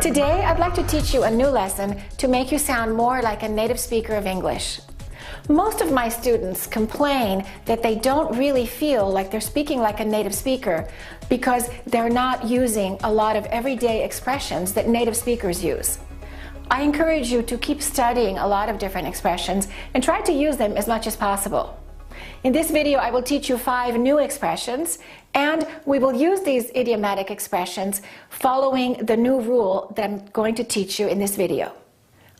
Today, I'd like to teach you a new lesson to make you sound more like a native speaker of English. Most of my students complain that they don't really feel like they're speaking like a native speaker because they're not using a lot of everyday expressions that native speakers use. I encourage you to keep studying a lot of different expressions and try to use them as much as possible. In this video, I will teach you 5 new expressions, and we will use these idiomatic expressions following the new rule that I'm going to teach you in this video.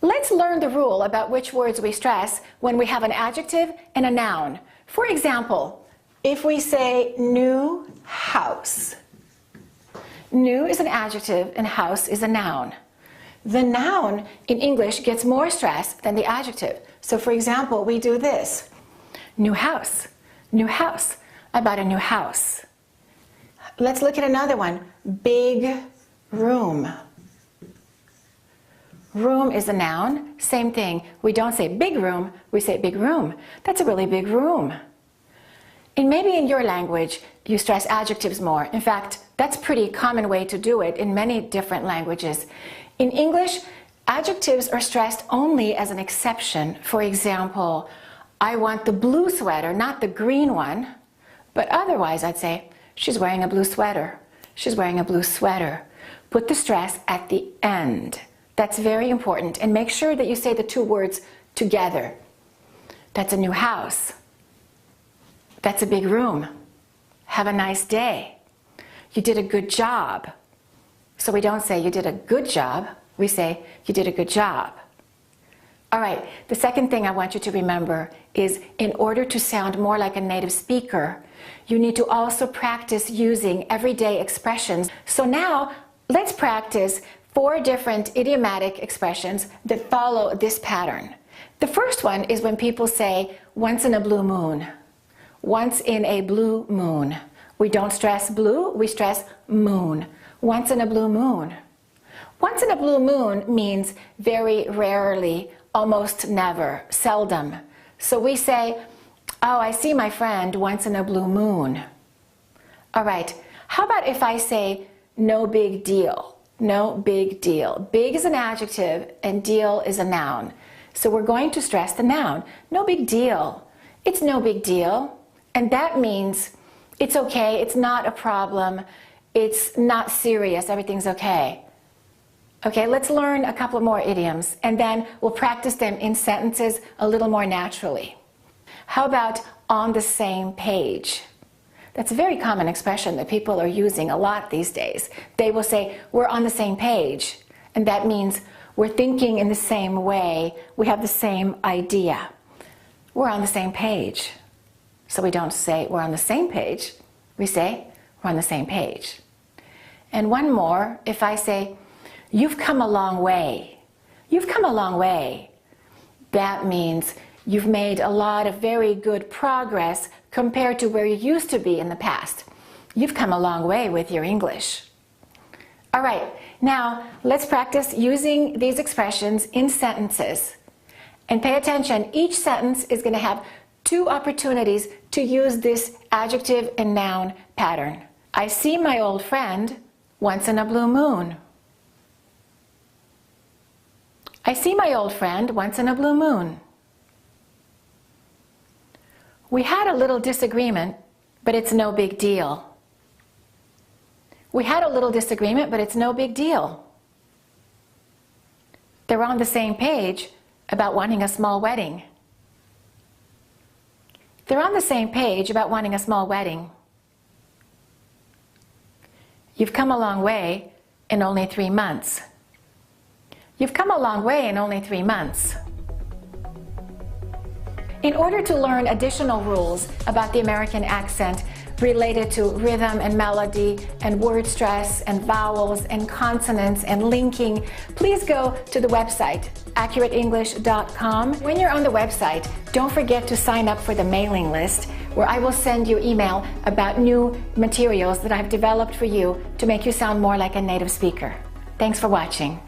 Let's learn the rule about which words we stress when we have an adjective and a noun. For example, if we say new house. New is an adjective and house is a noun. The noun in English gets more stress than the adjective. So for example, we do this. New house. New house. I bought a new house. Let's look at another one. Big room. Room is a noun. Same thing. We don't say big room, we say big room. That's a really big room. And maybe in your language, you stress adjectives more. In fact, that's a pretty common way to do it in many different languages. In English, adjectives are stressed only as an exception. For example, I want the blue sweater, not the green one. But otherwise, I'd say, she's wearing a blue sweater. She's wearing a blue sweater. Put the stress at the end. That's very important. And make sure that you say the 2 words together. That's a new house. That's a big room. Have a nice day. You did a good job. So we don't say you did a good job. We say you did a good job. All right, the second thing I want you to remember is in order to sound more like a native speaker, you need to also practice using everyday expressions. So now, let's practice 4 different idiomatic expressions that follow this pattern. The first one is when people say, once in a blue moon. Once in a blue moon. We don't stress blue, we stress moon. Once in a blue moon. Once in a blue moon means very rarely, almost never, seldom. So we say, oh, I see my friend once in a blue moon. All right, how about if I say, no big deal? No big deal. Big is an adjective and deal is a noun. So we're going to stress the noun. No big deal. It's no big deal. And that means it's okay, it's not a problem, it's not serious, everything's okay. Okay, let's learn a couple more idioms and then we'll practice them in sentences a little more naturally. How about on the same page? That's a very common expression that people are using a lot these days. They will say, we're on the same page. And that means we're thinking in the same way. We have the same idea. We're on the same page. So we don't say we're on the same page. We say we're on the same page. And one more, if I say, you've come a long way. You've come a long way. That means you've made a lot of very good progress compared to where you used to be in the past. You've come a long way with your English. All right, now let's practice using these expressions in sentences. And pay attention, each sentence is going to have 2 opportunities to use this adjective and noun pattern. I see my old friend once in a blue moon. I see my old friend once in a blue moon. We had a little disagreement, but it's no big deal. We had a little disagreement, but it's no big deal. They're on the same page about wanting a small wedding. They're on the same page about wanting a small wedding. You've come a long way in only 3 months. You've come a long way in only 3 months. In order to learn additional rules about the American accent related to rhythm and melody and word stress and vowels and consonants and linking, please go to the website, AccurateEnglish.com. When you're on the website, don't forget to sign up for the mailing list where I will send you email about new materials that I've developed for you to make you sound more like a native speaker. Thanks for watching.